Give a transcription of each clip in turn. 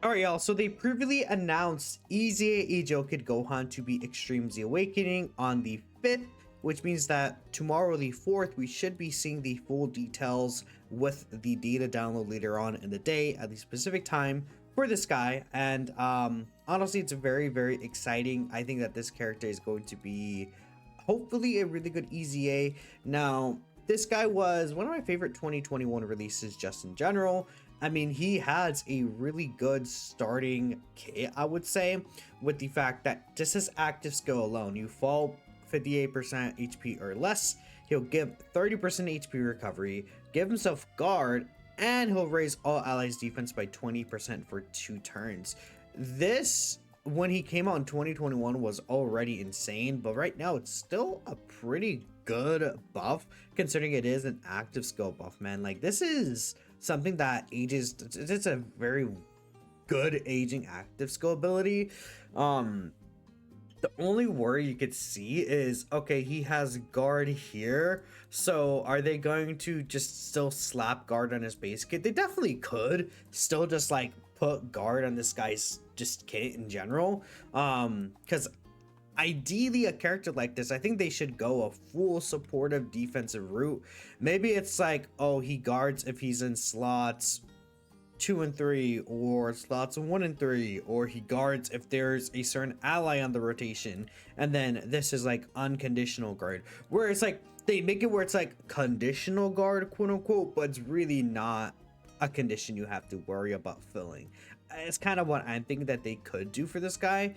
Alright, y'all, so they previously announced EZA Age-O Kid Gohan to be Extreme Z Awakening on the 5th, which means that tomorrow, the 4th, we should be seeing the full details with the data download later on in the day at the specific time for this guy. And honestly, it's very, very exciting. I think that this character is going to be hopefully a really good EZA. Now, this guy was one of my favorite 2021 releases just in general. I mean, he has a really good starting kit, I would say, with the fact that just his active skill alone, you fall 58% HP or less, he'll give 30% HP recovery, give himself guard, and he'll raise all allies defense by 20% for 2 turns. This, when he came out in 2021, was already insane, but right now it's still a pretty good buff considering it is an active skill buff, man. Like, this is something that ages, it's a very good aging active skill ability. The only worry you could see is, okay, he has guard here, so are they going to just still slap guard on his base kit? They definitely could still just like put guard on this guy's just kit in general, because ideally a character like this, I think they should go a full supportive defensive route. Maybe it's like, oh, he guards if he's in slots 2 and 3 or slots 1 and 3, or he guards if there's a certain ally on the rotation, and then this is like unconditional guard, where it's like they make it where it's like conditional guard, quote unquote, but it's really not a condition you have to worry about filling. It's kind of what I'm thinking that they could do for this guy,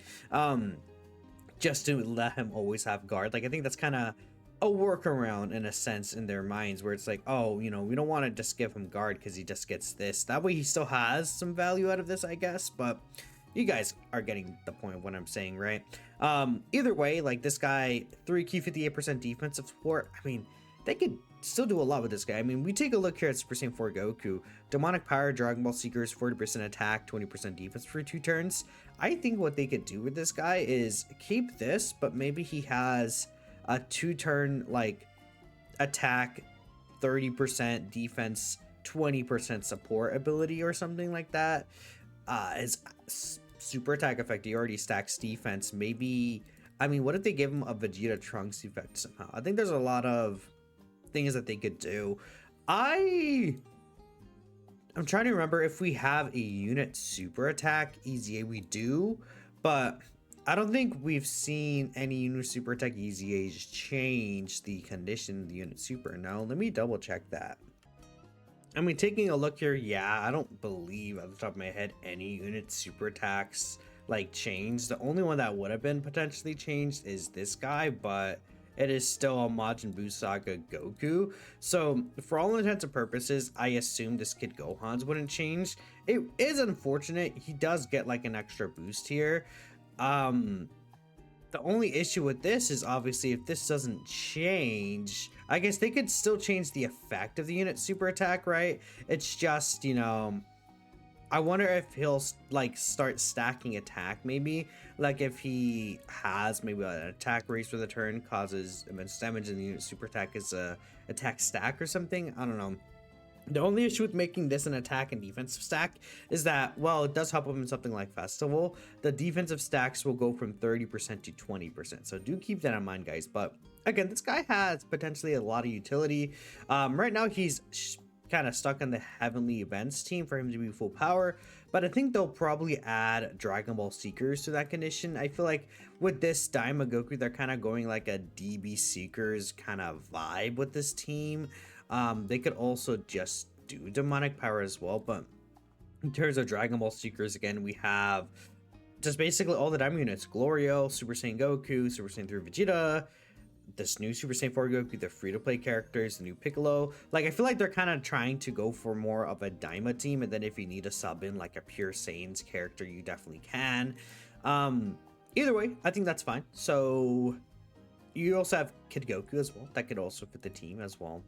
just to let him always have guard. Like, I think that's kind of a workaround in a sense in their minds, where it's like, oh, you know, we don't want to just give him guard because he just gets this. That way he still has some value out of this, I guess, but you guys are getting the point of what I'm saying, right? Either way, like, this guy, 3Q 58% defensive support, I mean, they could still do a lot with this guy. I mean, we take a look here at Super Saiyan 4 Goku. Demonic Power, Dragon Ball Seekers, 40% attack, 20% defense for 2 turns. I think what they could do with this guy is keep this, but maybe he has a 2-turn, like, attack, 30% defense, 20% support ability or something like that. His super attack effect, he already stacks defense. Maybe, I mean, what if they give him a Vegeta Trunks effect somehow? I think there's a lot of things that they could do. I'm trying to remember if we have a unit super attack EZA. We do, but I don't think we've seen any unit super attack EZAs change the condition of the unit super. Now let me double check that. I mean, taking a look here, yeah, I don't believe at the top of my head any unit super attacks like changed. The only one that would have been potentially changed is this guy, but it is still a Majin Buu Saga Goku. So for all intents and purposes, I assume this Kid Gohan's wouldn't change. It is unfortunate. He does get like an extra boost here. The only issue with this is obviously if this doesn't change, I guess they could still change the effect of the unit super attack, right? It's just, you know, I wonder if he'll like start stacking attack, maybe like if he has maybe an attack raise for the turn causes immense damage and the unit super attack is a attack stack or something. I don't know. The only issue with making this an attack and defensive stack is that, well, it does help him in something like Festival. The defensive stacks will go from 30% to 20%. So do keep that in mind, guys. But again, this guy has potentially a lot of utility. Right now, he's kind of stuck on the Heavenly Events team for him to be full power, but I think they'll probably add Dragon Ball Seekers to that condition. I feel like with this Daima Goku, they're kind of going like a DB Seekers kind of vibe with this team. They could also just do Demonic Power as well, but in terms of Dragon Ball Seekers, again, we have just basically all the Daima units: Glorio, Super Saiyan Goku, Super Saiyan 3 Vegeta, this new Super Saiyan 4 Goku, the free-to-play characters, the new Piccolo. Like, I feel like they're kind of trying to go for more of a Daima team, and then if you need to sub in like a pure Saiyans character, you definitely can. Either way, I think that's fine. So you also have Kid Goku as well. That could also fit the team as well.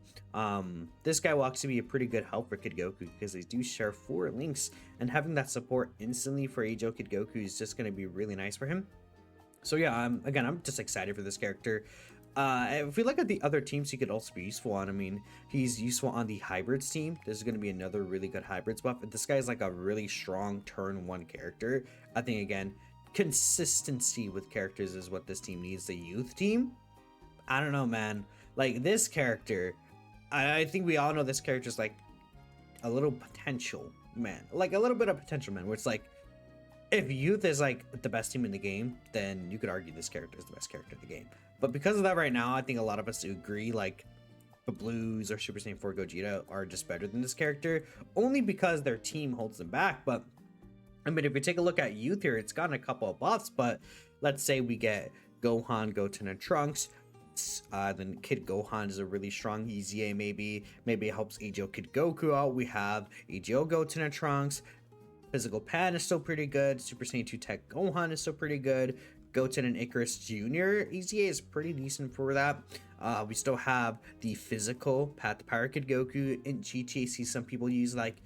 This guy will actually be a pretty good help for Kid Goku because they do share 4 links, and having that support instantly for Age-O Kid Goku is just going to be really nice for him. So yeah, again, I'm just excited for this character. If we look at the other teams he could also be useful on, I mean, he's useful on the hybrids team. This is going to be another really good hybrids buff. If this guy is like a really strong turn one character, I think again, consistency with characters is what this team needs. The youth team, I don't know, man. Like this character, I think we all know this character is like a little potential, man. Like a little bit of potential, man. Where it's like, if youth is like the best team in the game, then you could argue this character is the best character in the game. But because of that right now, I think a lot of us agree like the Blues or Super Saiyan 4 Gogeta are just better than this character, only because their team holds them back. But I mean, if we take a look at youth here, it's gotten a couple of buffs, but let's say we get Gohan, Goten, and Trunks. Then Kid Gohan is a really strong EZA, maybe it helps AGO Kid Goku out. We have AGO Goten and Trunks. Physical Pan is still pretty good. Super Saiyan 2 Tech Gohan is still pretty good. Goten and Icarus Jr. EZA is pretty decent for that. We still have the physical Path to Power Kid Goku. In GTA, see some people use like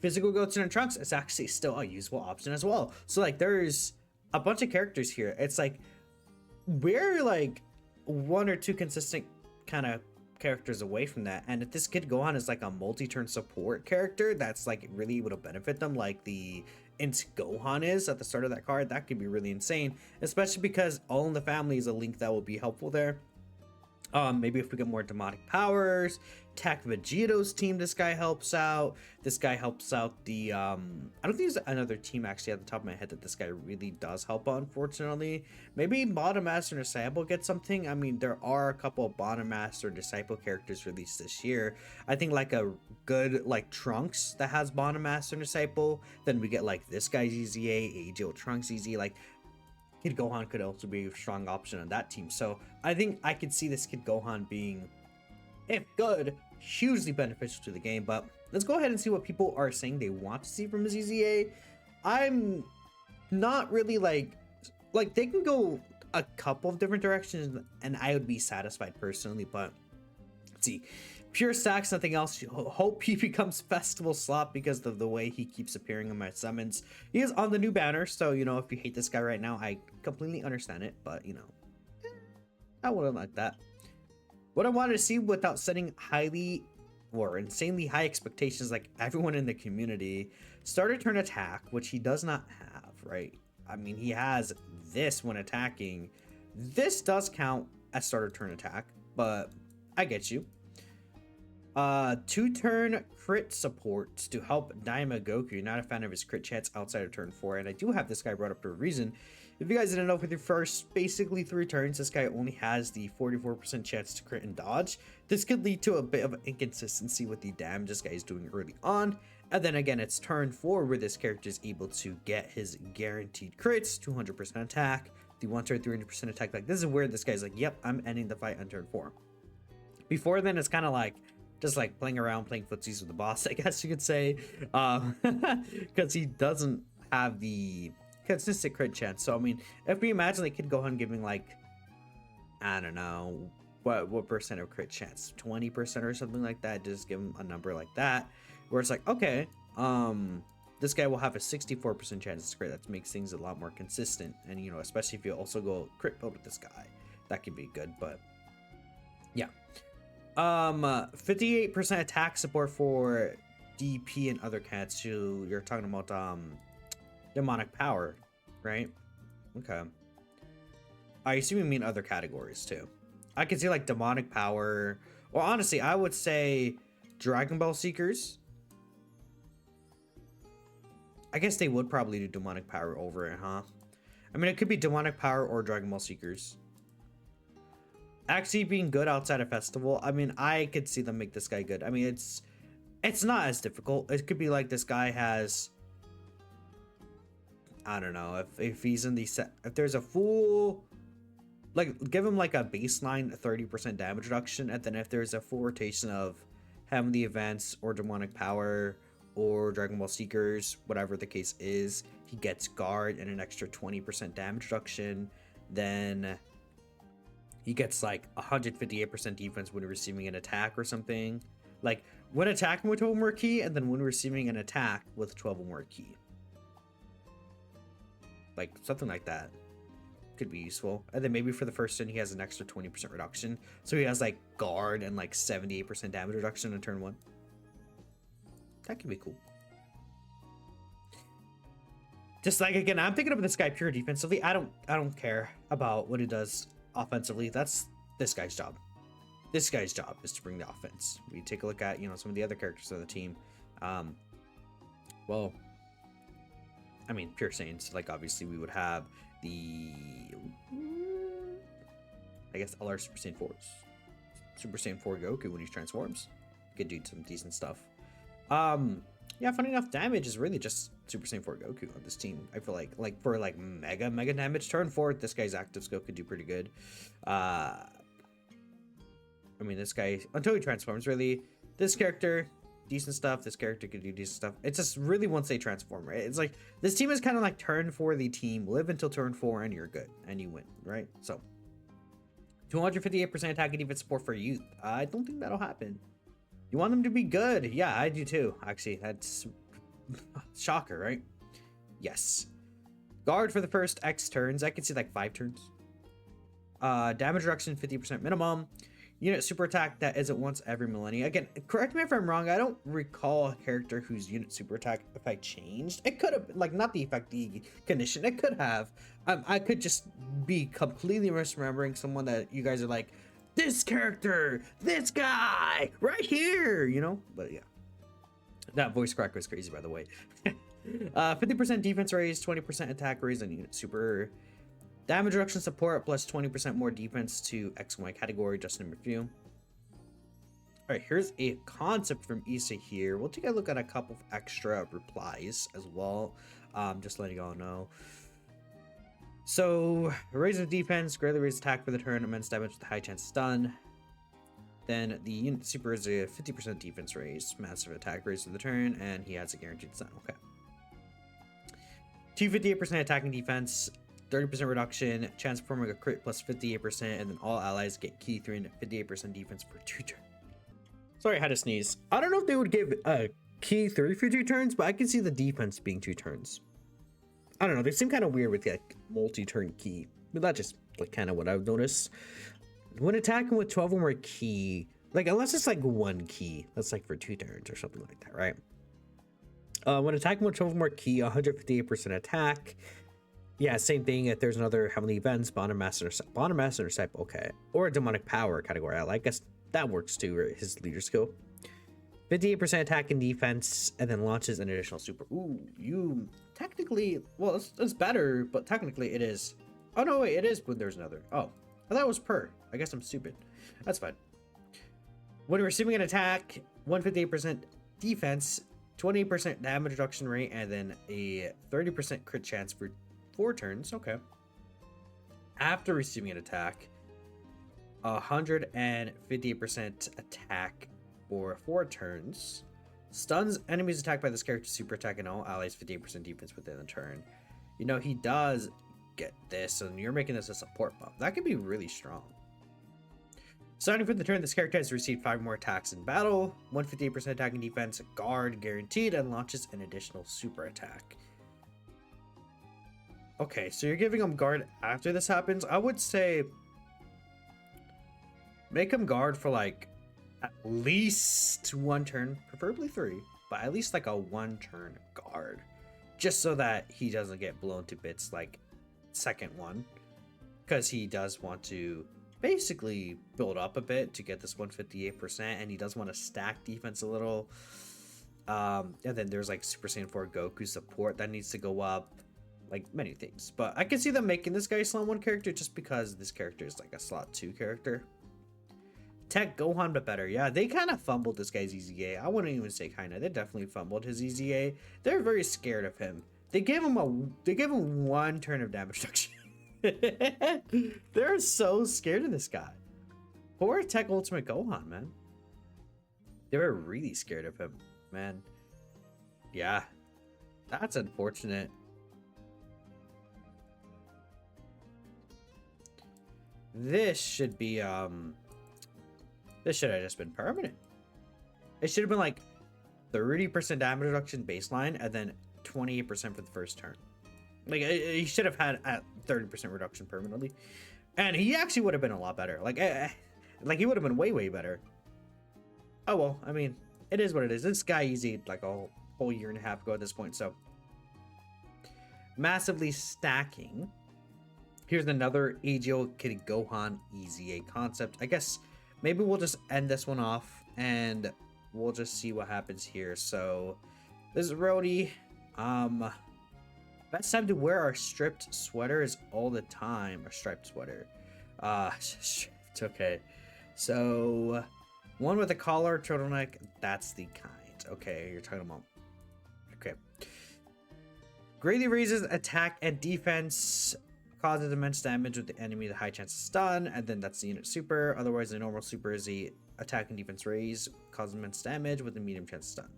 physical Goten and Trunks. It's actually still a useful option as well. So like there's a bunch of characters here. It's like we're like one or two consistent kind of characters away from that, and if this Kid Gohan is like a multi-turn support character that's like really able to benefit them like the Int Gohan is at the start of that card, that could be really insane, especially because All in the Family is a link that will be helpful there. Maybe if we get more demonic powers, Tech Vegeto's team, this guy helps out. This guy helps out the I don't think there's another team actually at the top of my head that this guy really does help on, unfortunately. Maybe Bottom Master and Disciple get something. I mean, there are a couple of Bottom Master and Disciple characters released this year. I think like a good like Trunks that has Bottom Master and Disciple. Then we get like this guy's EZA, AGO Trunks EZA, like Kid Gohan could also be a strong option on that team. So I think I could see this Kid Gohan being, if good, hugely beneficial to the game. But let's go ahead and see what people are saying they want to see from his EZA. I'm not really like they can go a couple of different directions and I would be satisfied personally, but let's see. Pure stacks, nothing else. Hope he becomes Festival Slot because of the way he keeps appearing in my summons. He is on the new banner, so you know, if you hate this guy right now, I completely understand it, but you know, I wouldn't like that. What I wanted to see without setting highly or insanely high expectations like everyone in the community, starter turn attack, which he does not have, right? I mean, he has this when attacking. This does count as starter turn attack, but I get you. 2-turn crit supports to help Daima Goku. Not a fan of his crit chance outside of turn 4, and I do have this guy brought up for a reason. If you guys didn't know, for the first basically 3 turns, this guy only has the 44% chance to crit and dodge. This could lead to a bit of inconsistency with the damage this guy is doing early on. And then again, it's turn 4 where this character is able to get his guaranteed crits, 200% attack, the 1 turn 300% attack. Like this is where this guy's like, yep, I'm ending the fight on turn 4. Before then, it's kind of like just like playing around, playing footsies with the boss, I guess you could say, because he doesn't have the consistent crit chance. So I mean, if we imagine they could go on giving like, I don't know, what percent of crit chance, 20% or something like that, just give him a number like that, where it's like, okay, this guy will have a 64% chance to crit. That makes things a lot more consistent, and you know, especially if you also go crit build with this guy, that could be good. But yeah. 58% attack support for DP and other cats who you're talking about demonic power, right? Okay. I assume you mean other categories too. I could see like demonic power, or honestly, I would say Dragon Ball Seekers. I guess they would probably do demonic power over it, huh? I mean, it could be demonic power or Dragon Ball Seekers. Actually being good outside of Festival, I mean, I could see them make this guy good. I mean, it's not as difficult. It could be like this guy has, I don't know, if he's in the set, if there's a full, like, give him like a baseline 30% damage reduction, and then if there's a full rotation of Heavenly Events or Demonic Power or Dragon Ball Seekers, whatever the case is, he gets guard and an extra 20% damage reduction, then he gets like 158% defense when receiving an attack or something. Like when attacking with 12 more key, and then when receiving an attack with 12 more key. Like something like that. could be useful. And then maybe for the first turn he has an extra 20% reduction. So he has like guard and like 78% damage reduction in turn 1. That could be cool. Just like, again, I'm thinking of this guy pure defensively. I don't care about what he does offensively. That's this guy's job. This guy's job is to bring the offense. We take a look at, you know, some of the other characters on the team. Well, I mean, pure Saiyans, like obviously we would have the, I guess, LR Super Saiyan 4s. Super Saiyan 4 Goku when he transforms. Could do some decent stuff. Yeah, funny enough, damage is really just Super Saiyan 4 Goku on this team. I feel like for like mega damage, turn 4, this guy's active skill could do pretty good. I mean, this guy, until he transforms, really, this character, decent stuff. This character could do decent stuff. It's just really once they transform, right? It's like, this team is kind of like turn 4 the team. Live until turn 4 and you're good. And you win, right? So, 258% attack and defense support for youth. I don't think that'll happen. You want them to be good. Yeah, I do too. Actually, that's shocker, right? Yes. Guard for the first X turns. I can see like 5 turns. Damage reduction 50% minimum. Unit super attack that isn't once every millennia. Again, correct me if I'm wrong. I don't recall a character whose unit super attack effect changed. It could have, like, not the effect, the condition. It could have. I could just be completely misremembering someone that you guys are like, this character, this guy, right here, you know? But yeah. That voice crack was crazy, by the way. 50% defense raise, 20% attack raise, and unit super damage reduction support, plus 20% more defense to X and Y category, just to name a few. Alright, here's a concept from Issa here. We'll take a look at a couple of extra replies as well. Just letting y'all know. So, raise the defense, greatly raise attack for the turn, immense damage with a high chance stun. Then the unit super is a 50% defense raise, massive attack raise for the turn, and he has a guaranteed stun. Okay. 258% attacking defense, 30% reduction, chance of performing a crit plus 58%, and then all allies get key 3 and 58% defense for 2 turns. Sorry, I had to sneeze. I don't know if they would give a key 3 for 2 turns, but I can see the defense being 2 turns. I don't know, they seem kind of weird with like multi-turn key, but that's just like kind of what I've noticed. When attacking with 12 or more key, like unless it's like 1 key, that's like for 2 turns or something like that, right? When attacking with 12 or more key, 158% attack. Yeah, same thing. If there's another heavenly events, bottom master type, okay, or a demonic power category. I guess that works too. Right? His leader skill, 58% attack and defense, and then launches an additional super. Ooh, you technically, well, it's better, but technically it is. Oh no, wait, it is when there's another. Oh, I thought it was per. I guess I'm stupid. That's fine. When receiving an attack, 158% defense, 28% damage reduction rate, and then a 30% crit chance for 4 turns. Okay. After receiving an attack, 158% attack for 4 turns. Stuns enemies attacked by this character super attack and all allies 58% defense within the turn. You know, he does get this, and you're making this a support buff. That could be really strong. Starting for the turn, this character has received 5 more attacks in battle, 158% attack and defense, guard guaranteed, and launches an additional super attack. Okay, so you're giving him guard after this happens. I would say make him guard for like at least 1 turn, preferably 3, but at least like a 1 turn guard, just so that he doesn't get blown to bits like second one, because he does want to basically build up a bit to get this 158%, and he does want to stack defense a little. And then there's like Super Saiyan 4 Goku support that needs to go up, like many things. But I can see them making this guy slot 1 character just because this character is like a slot 2 character. Tech Gohan, but better. Yeah, they kind of fumbled this guy's EZA. I wouldn't even say kind of. They definitely fumbled his EZA. They're very scared of him. They gave him 1 turn of damage reduction. They're so scared of this guy. Poor Tech Ultimate Gohan, man. They were really scared of him, man. Yeah, that's unfortunate. This should be this should have just been permanent. It should have been like 30% damage reduction baseline and then 28% for the first turn. Like, he should have had a 30% reduction permanently. And he actually would have been a lot better. Like he would have been way, way better. Oh, well, I mean, it is what it is. This guy easy like a whole year and a half ago at this point, so. Massively stacking. Here's another AGO Kid Gohan EZA concept. I guess maybe we'll just end this one off and we'll just see what happens here. So this is Rhodey. Best time to wear our stripped sweaters all the time. Our striped sweater. Stripped, okay. So one with a collar, turtleneck, that's the kind. Okay, you're talking about. Okay. Greatly raises attack and defense, causes immense damage with the enemy, the high chance of stun, and then that's the unit super. Otherwise, the normal super is the attack and defense raise, causes immense damage with the medium chance of stun.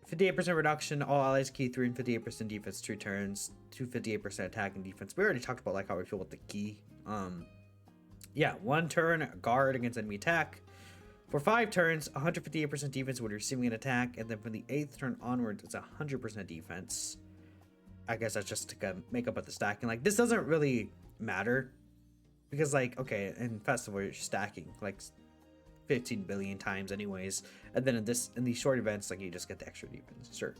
58% reduction, all allies key 3 and 58% defense 2 turns, 258% attack and defense. We already talked about like how we feel with the key. Yeah, 1 turn guard against enemy attack. For 5 turns, 158% defense when receiving an attack, and then from the 8th turn onwards, it's 100% defense. I guess that's just to make up at the stacking. Like, this doesn't really matter because, like, okay, in Festival you're stacking like 15 billion times anyways, and then in these short events, like, you just get the extra defense. Sure.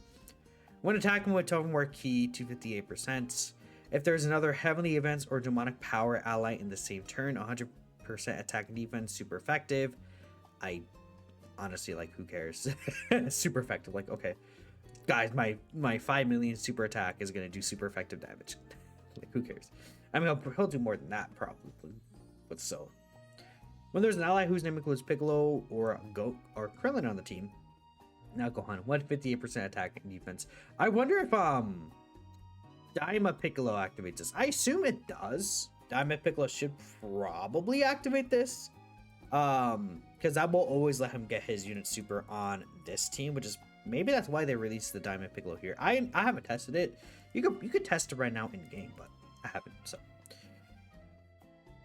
When attacking with token war key, 258%. If there's another heavenly events or demonic power ally in the same turn, 100% attack and defense, super effective. I honestly, like, who cares? Super effective. Like, okay, guys, my 5 million super attack is gonna do super effective damage. Like, who cares? I mean, he'll do more than that probably, but so. When there's an ally whose name includes Piccolo or Goat or Krillin on the team, now Gohan 158% attack and defense. I wonder if Daima Piccolo activates this. I assume it does. Daima Piccolo should probably activate this. Because that will always let him get his unit super on this team, which is maybe that's why they released the Diamond Piccolo here. I haven't tested it. You could test it right now in game, but I haven't. So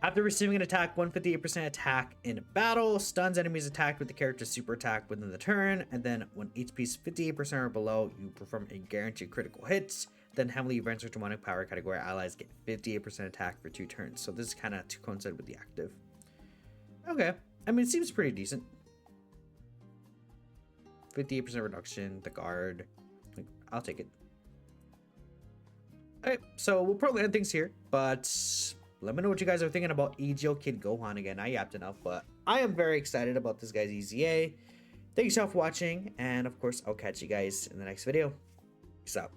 after receiving an attack, 158% attack in battle, stuns enemies attacked with the character's super attack within the turn, and then when HP is 58% or below, you perform a guaranteed critical hits. Then heavenly events or demonic power category allies get 58% attack for 2 turns. So this is kind of to coincide with the active. Okay, I mean, it seems pretty decent. 58% reduction, the guard. Like, I'll take it. Alright, so we'll probably end things here, but let me know what you guys are thinking about AGO Kid Gohan again. I yapped enough, but I am very excited about this guy's EZA. Thank you so much for watching, and of course, I'll catch you guys in the next video. Peace out.